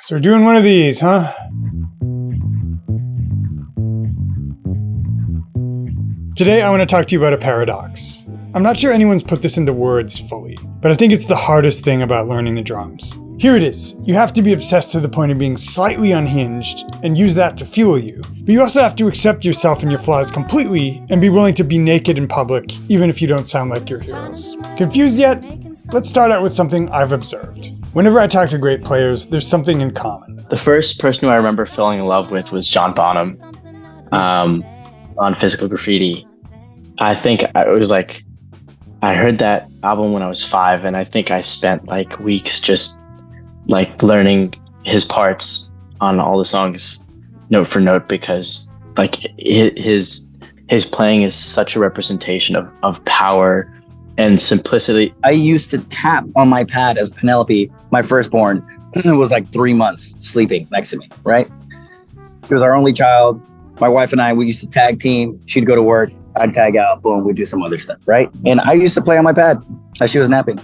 So we're doing one of these, huh? Today I want to talk to you about a paradox. I'm not sure anyone's put this into words fully, but I think it's the hardest thing about learning the drums. Here it is. You have to be obsessed to the point of being slightly unhinged and use that to fuel you. But you also have to accept yourself and your flaws completely and be willing to be naked in public, even if you don't sound like your heroes. Confused yet? Let's start out with something I've observed. Whenever I talk to great players, there's something in common. The first person who I remember falling in love with was John Bonham on Physical Graffiti. I think I heard that album when I was 5, and I think I spent like weeks just like learning his parts on all the songs note for note, because like his playing is such a representation of power and simplicity. I used to tap on my pad as Penelope, my firstborn, was like 3 months sleeping next to me, right? She was our only child. My wife and I, we used to tag team. She'd go to work, I'd tag out, boom, we'd do some other stuff, right? And I used to play on my pad as she was napping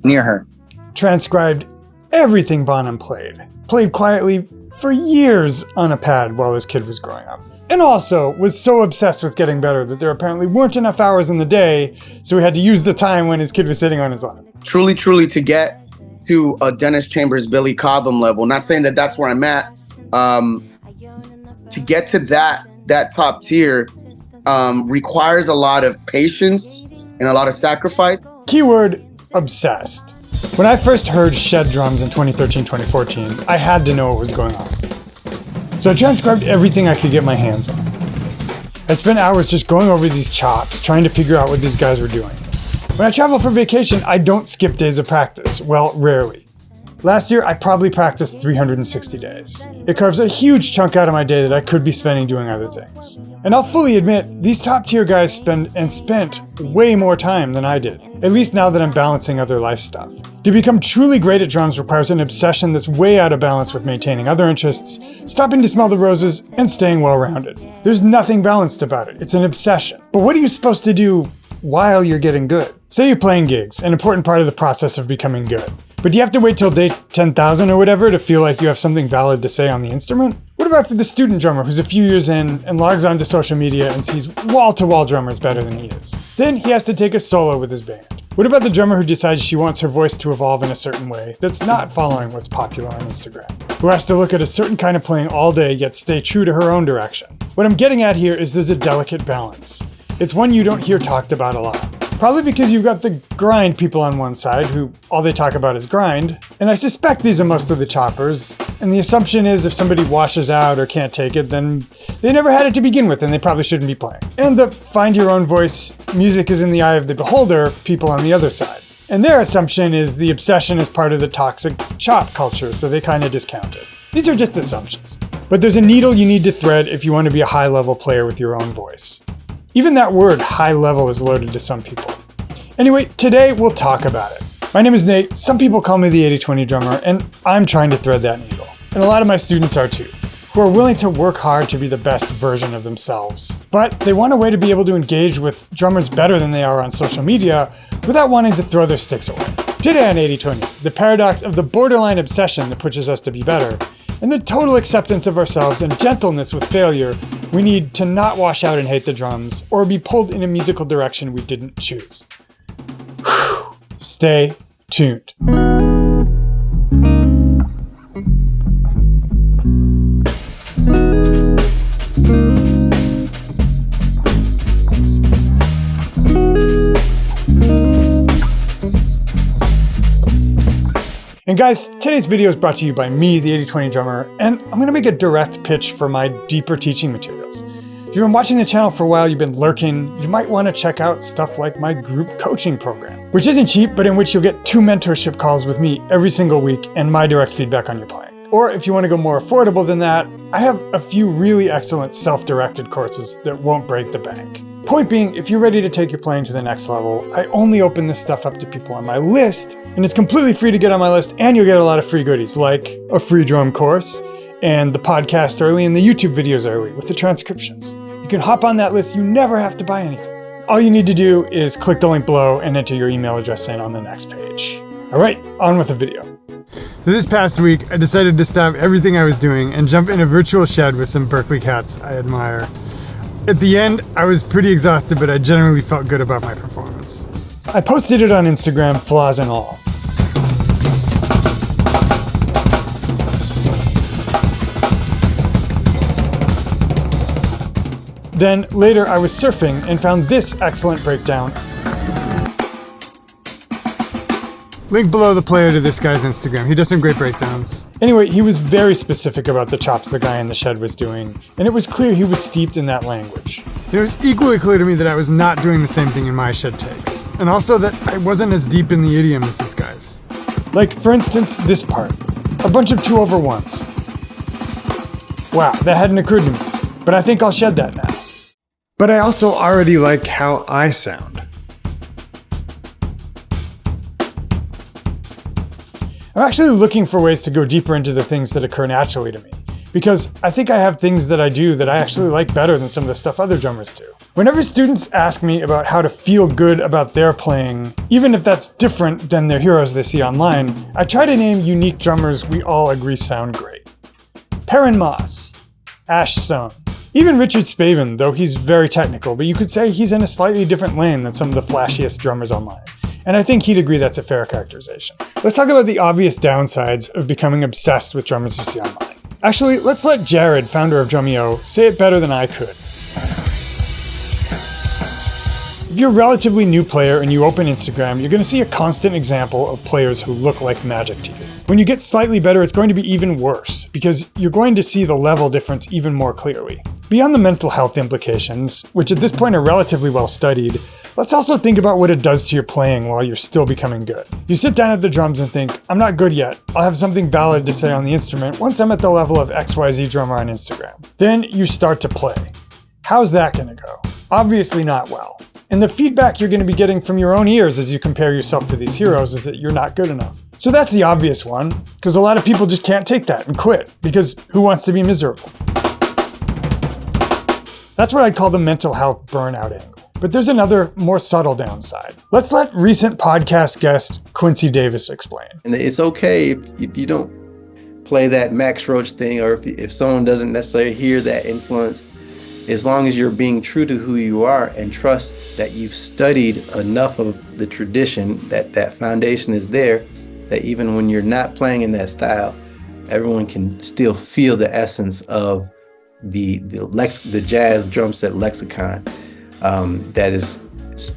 near her. Transcribed everything Bonham played. Played quietly for years on a pad while his kid was growing up. And also was so obsessed with getting better that there apparently weren't enough hours in the day, so he had to use the time when his kid was sitting on his lap. Truly, to get to a Dennis Chambers, Billy Cobham level, not saying that that's where I'm at, to get to that top tier requires a lot of patience and a lot of sacrifice. Keyword, obsessed. When I first heard Shed drums in 2013-2014, I had to know what was going on. So I transcribed everything I could get my hands on. I spent hours just going over these chops, trying to figure out what these guys were doing. When I travel for vacation, I don't skip days of practice. Well, rarely. Last year, I probably practiced 360 days. It carves a huge chunk out of my day that I could be spending doing other things. And I'll fully admit, these top tier guys spent way more time than I did. At least now that I'm balancing other life stuff. To become truly great at drums requires an obsession that's way out of balance with maintaining other interests, stopping to smell the roses, and staying well-rounded. There's nothing balanced about it. It's an obsession. But what are you supposed to do while you're getting good? Say you're playing gigs, an important part of the process of becoming good. But do you have to wait till day 10,000 or whatever to feel like you have something valid to say on the instrument? What about for the student drummer who's a few years in and logs onto social media and sees wall-to-wall drummers better than he is? Then he has to take a solo with his band. What about the drummer who decides she wants her voice to evolve in a certain way that's not following what's popular on Instagram? Who has to look at a certain kind of playing all day yet stay true to her own direction? What I'm getting at here is there's a delicate balance. It's one you don't hear talked about a lot. Probably because you've got the grind people on one side who all they talk about is grind. And I suspect these are most of the choppers. And the assumption is if somebody washes out or can't take it, then they never had it to begin with and they probably shouldn't be playing. And the find your own voice, music is in the eye of the beholder, people on the other side. And their assumption is the obsession is part of the toxic chop culture, so they kind of discount it. These are just assumptions. But there's a needle you need to thread if you want to be a high-level player with your own voice. Even that word, high level, is loaded to some people. Anyway, today we'll talk about it. My name is Nate. Some people call me the 80/20 drummer, and I'm trying to thread that needle. And a lot of my students are too, who are willing to work hard to be the best version of themselves. But they want a way to be able to engage with drummers better than they are on social media without wanting to throw their sticks away. Today on 80/20, the paradox of the borderline obsession that pushes us to be better, and the total acceptance of ourselves and gentleness with failure we need to not wash out and hate the drums or be pulled in a musical direction we didn't choose. Whew. Stay tuned. And guys, today's video is brought to you by me, the 80/20 drummer, and I'm gonna make a direct pitch for my deeper teaching materials. If you've been watching the channel for a while, you've been lurking, you might wanna check out stuff like my group coaching program, which isn't cheap, but in which you'll get 2 mentorship calls with me every single week and my direct feedback on your playing. Or if you wanna go more affordable than that, I have a few really excellent self-directed courses that won't break the bank. Point being, if you're ready to take your playing to the next level, I only open this stuff up to people on my list, and it's completely free to get on my list, and you'll get a lot of free goodies, like a free drum course, and the podcast early and the YouTube videos early with the transcriptions. You can hop on that list, you never have to buy anything. All you need to do is click the link below and enter your email address in on the next page. All right, on with the video. So this past week, I decided to stop everything I was doing and jump in a virtual shed with some Berkeley cats I admire. At the end, I was pretty exhausted, but I generally felt good about my performance. I posted it on Instagram, flaws and all. Then later I was surfing and found this excellent breakdown. Link below the player to this guy's Instagram. He does some great breakdowns. Anyway, he was very specific about the chops the guy in the shed was doing, and it was clear he was steeped in that language. It was equally clear to me that I was not doing the same thing in my shed takes, and also that I wasn't as deep in the idiom as these guys. Like, for instance, this part. A bunch of 2/1s. Wow, that hadn't occurred to me, but I think I'll shed that now. But I also already like how I sound. I'm actually looking for ways to go deeper into the things that occur naturally to me, because I think I have things that I do that I actually like better than some of the stuff other drummers do. Whenever students ask me about how to feel good about their playing, even if that's different than their heroes they see online, I try to name unique drummers we all agree sound great. Perrin Moss, Ash Sohn, even Richard Spavin, though he's very technical, but you could say he's in a slightly different lane than some of the flashiest drummers online. And I think he'd agree that's a fair characterization. Let's talk about the obvious downsides of becoming obsessed with drummers you see online. Actually, let's let Jared, founder of Drumeo, say it better than I could. If you're a relatively new player and you open Instagram, you're going to see a constant example of players who look like magic to you. When you get slightly better, it's going to be even worse, because you're going to see the level difference even more clearly. Beyond the mental health implications, which at this point are relatively well studied, let's also think about what it does to your playing while you're still becoming good. You sit down at the drums and think, I'm not good yet. I'll have something valid to say on the instrument once I'm at the level of XYZ drummer on Instagram. Then you start to play. How's that going to go? Obviously not well. And the feedback you're going to be getting from your own ears as you compare yourself to these heroes is that you're not good enough. So that's the obvious one, because a lot of people just can't take that and quit, because who wants to be miserable? That's what I'd call the mental health burnout angle. But there's another, more subtle downside. Let's let recent podcast guest Quincy Davis explain. And it's okay if you don't play that Max Roach thing, or if someone doesn't necessarily hear that influence, as long as you're being true to who you are and trust that you've studied enough of the tradition, that foundation is there, that even when you're not playing in that style, everyone can still feel the essence of the jazz drum set lexicon. That is,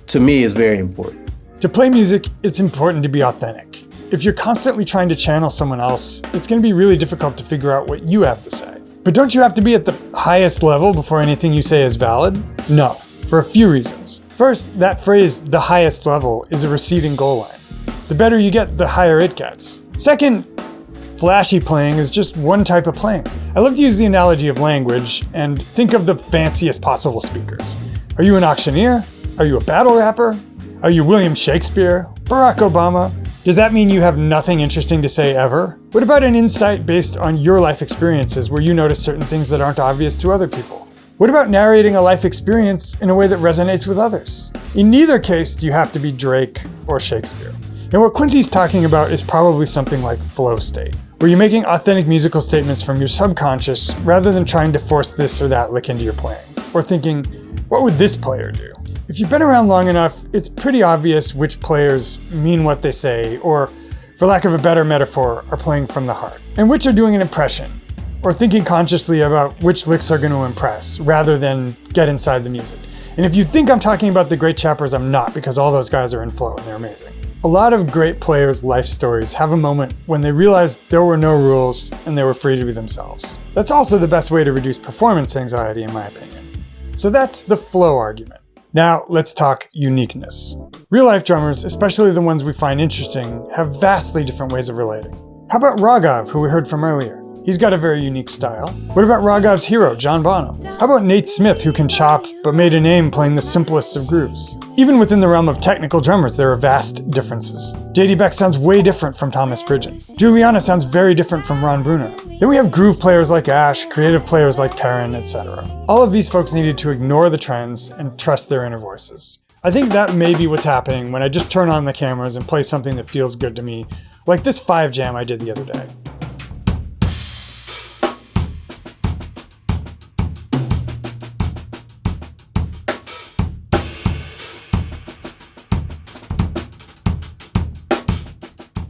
to me, is very important. To play music, it's important to be authentic. If you're constantly trying to channel someone else, it's going to be really difficult to figure out what you have to say. But don't you have to be at the highest level before anything you say is valid? No, for a few reasons. First, that phrase, the highest level, is a receding goal line. The better you get, the higher it gets. Second, flashy playing is just one type of playing. I love to use the analogy of language and think of the fanciest possible speakers. Are you an auctioneer? Are you a battle rapper? Are you William Shakespeare? Barack Obama? Does that mean you have nothing interesting to say ever? What about an insight based on your life experiences where you notice certain things that aren't obvious to other people? What about narrating a life experience in a way that resonates with others? In neither case do you have to be Drake or Shakespeare. And what Quincy's talking about is probably something like flow state, where you're making authentic musical statements from your subconscious rather than trying to force this or that lick into your playing, or thinking, what would this player do? If you've been around long enough, it's pretty obvious which players mean what they say, or, for lack of a better metaphor, are playing from the heart, and which are doing an impression, or thinking consciously about which licks are going to impress, rather than get inside the music. And if you think I'm talking about the great chappers, I'm not, because all those guys are in flow and they're amazing. A lot of great players' life stories have a moment when they realized there were no rules and they were free to be themselves. That's also the best way to reduce performance anxiety, in my opinion. So that's the flow argument. Now let's talk uniqueness. Real-life drummers, especially the ones we find interesting, have vastly different ways of relating. How about Raghav, who we heard from earlier? He's got a very unique style. What about Raghav's hero, John Bonham? How about Nate Smith, who can chop but made a name playing the simplest of grooves? Even within the realm of technical drummers, there are vast differences. J.D. Beck sounds way different from Thomas Pridgeon. Juliana sounds very different from Ron Bruner. Then we have groove players like Ash, creative players like Perrin, etc. All of these folks needed to ignore the trends and trust their inner voices. I think that may be what's happening when I just turn on the cameras and play something that feels good to me, like this 5 jam I did the other day.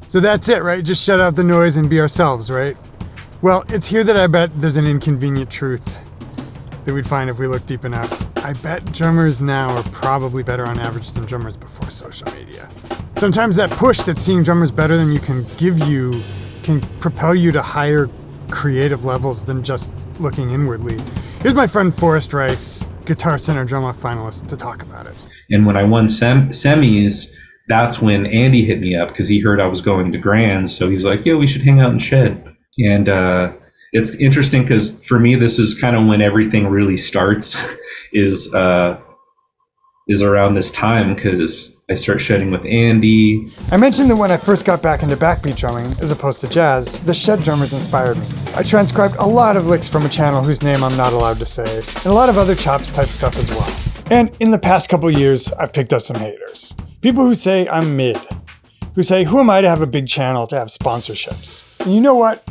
So that's it, right? Just shut out the noise and be ourselves, right? Well, it's here that I bet there's an inconvenient truth that we'd find if we look deep enough. I bet drummers now are probably better on average than drummers before social media. Sometimes that push that seeing drummers better than you can give you can propel you to higher creative levels than just looking inwardly. Here's my friend Forrest Rice, Guitar Center Drum Off finalist, to talk about it. And when I won semis, that's when Andy hit me up because he heard I was going to Grands. So he was like, yo, we should hang out in Shed. And it's interesting because for me, this is kind of when everything really starts is around this time because I start shedding with Andy. I mentioned that when I first got back into backbeat drumming, as opposed to jazz, the Shed drummers inspired me. I transcribed a lot of licks from a channel whose name I'm not allowed to say, and a lot of other chops type stuff as well. And in the past couple years, I've picked up some haters. People who say I'm mid, who say, who am I to have a big channel to have sponsorships? And you know what?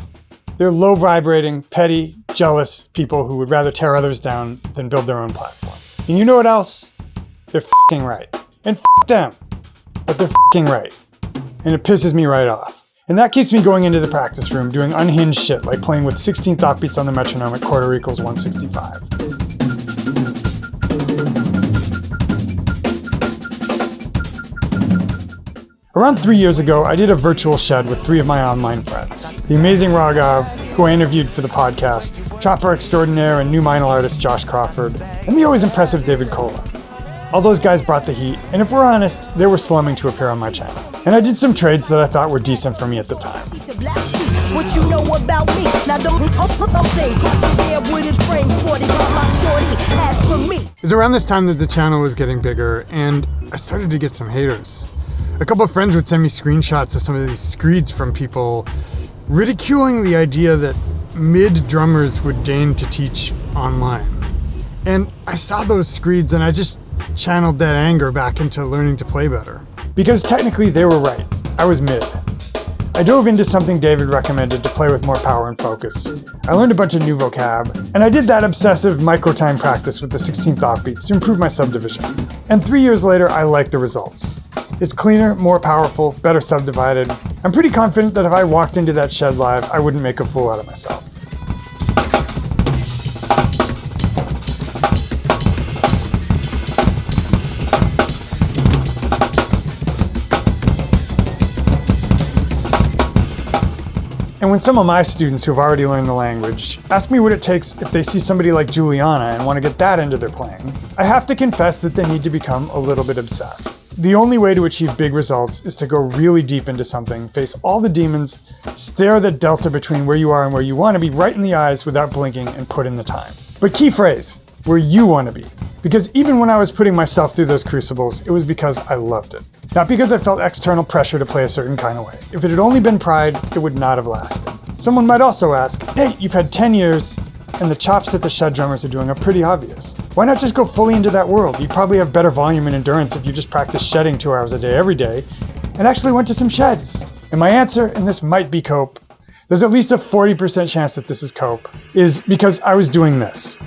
They're low vibrating, petty, jealous people who would rather tear others down than build their own platform. And you know what else? They're f***ing right. And f*** them. But they're f***ing right. And it pisses me right off. And that keeps me going into the practice room doing unhinged shit like playing with 16th offbeats on the metronome at quarter equals 165. Around 3 years ago, I did a virtual shed with 3 of my online friends. The amazing Raghav, who I interviewed for the podcast, chopper extraordinaire and new vinyl artist Josh Crawford, and the always impressive David Kola. All those guys brought the heat, and if we're honest, they were slumming to appear on my channel. And I did some trades that I thought were decent for me at the time. What you know about me? Now don't say, with his frame, 40 my shorty, as for me. It was around this time that the channel was getting bigger, and I started to get some haters. A couple of friends would send me screenshots of some of these screeds from people ridiculing the idea that mid drummers would deign to teach online. And I saw those screeds and I just channeled that anger back into learning to play better. Because technically they were right. I was mid. I dove into something David recommended to play with more power and focus. I learned a bunch of new vocab, and I did that obsessive micro-time practice with the 16th offbeats to improve my subdivision. And 3 years later, I like the results. It's cleaner, more powerful, better subdivided. I'm pretty confident that if I walked into that shed live, I wouldn't make a fool out of myself. And when some of my students who've already learned the language ask me what it takes if they see somebody like Juliana and want to get that into their playing, I have to confess that they need to become a little bit obsessed. The only way to achieve big results is to go really deep into something, face all the demons, stare the delta between where you are and where you want to be right in the eyes without blinking, and put in the time. But key phrase, where you want to be. Because even when I was putting myself through those crucibles, it was because I loved it. Not because I felt external pressure to play a certain kind of way. If it had only been pride, it would not have lasted. Someone might also ask, hey, you've had 10 years, and the chops that the shed drummers are doing are pretty obvious. Why not just go fully into that world? You'd probably have better volume and endurance if you just practiced shedding 2 hours a day every day, and actually went to some sheds. And my answer, and this might be cope, there's at least a 40% chance that this is cope, is because I was doing this.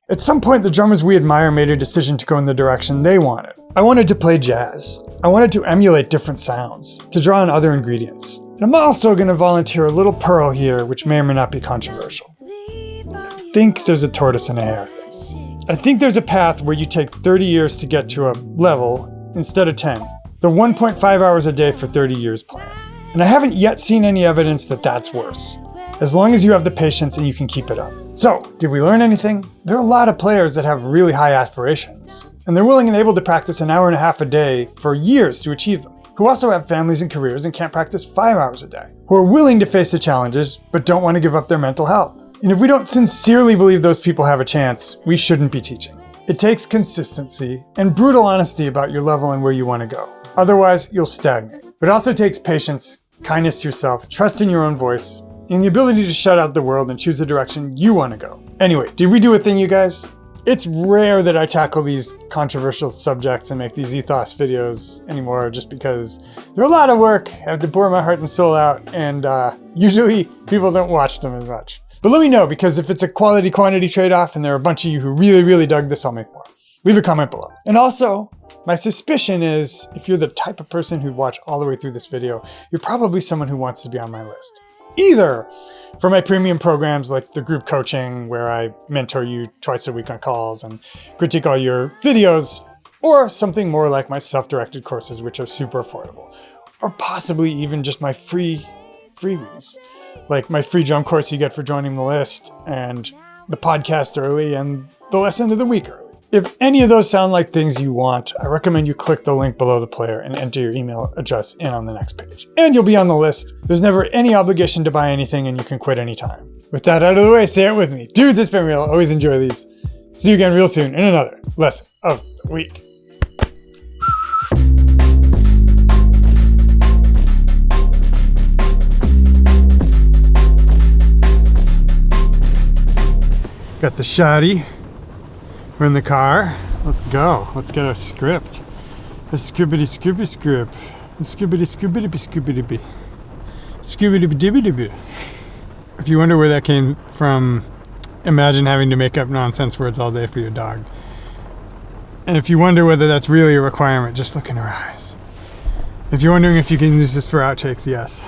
At some point, the drummers we admire made a decision to go in the direction they wanted. I wanted to play jazz. I wanted to emulate different sounds, to draw on other ingredients. And I'm also going to volunteer a little pearl here, which may or may not be controversial. I think there's a tortoise and a hare thing. I think there's a path where you take 30 years to get to a level instead of 10. The 1.5 hours a day for 30 years plan. And I haven't yet seen any evidence that that's worse, as long as you have the patience and you can keep it up. So, did we learn anything? There are a lot of players that have really high aspirations, and they're willing and able to practice an hour and a half a day for years to achieve them, who also have families and careers and can't practice 5 hours a day, who are willing to face the challenges but don't want to give up their mental health. And if we don't sincerely believe those people have a chance, we shouldn't be teaching. It takes consistency and brutal honesty about your level and where you want to go. Otherwise, you'll stagnate. But it also takes patience, kindness to yourself, trust in your own voice, and the ability to shut out the world and choose the direction you want to go. Anyway, did we do a thing, you guys? It's rare that I tackle these controversial subjects and make these ethos videos anymore, just because they're a lot of work. I have to bore my heart and soul out, and usually people don't watch them as much. But let me know, because if it's a quality-quantity trade-off and there are a bunch of you who really, really dug this, I'll make more. Leave a comment below. And also, my suspicion is if you're the type of person who'd watch all the way through this video, you're probably someone who wants to be on my list. Either for my premium programs like the group coaching, where I mentor you twice a week on calls and critique all your videos, or something more like my self-directed courses, which are super affordable, or possibly even just my freebies, like my free drum course you get for joining the list, and the podcast early, and the lesson of the week early. If any of those sound like things you want, I recommend you click the link below the player and enter your email address in on the next page. And you'll be on the list. There's never any obligation to buy anything, and you can quit anytime. With that out of the way, say it with me. Dudes, it's been real. Always enjoy these. See you again real soon in another lesson of the week. Got the shoddy. We're in the car. Let's go. Let's get our script. A scribbity scooby script. A scribbity scoobity scoobity bee. Scoobity dibby bee. If you wonder where that came from, imagine having to make up nonsense words all day for your dog. And if you wonder whether that's really a requirement, just look in her eyes. If you're wondering if you can use this for outtakes, yes.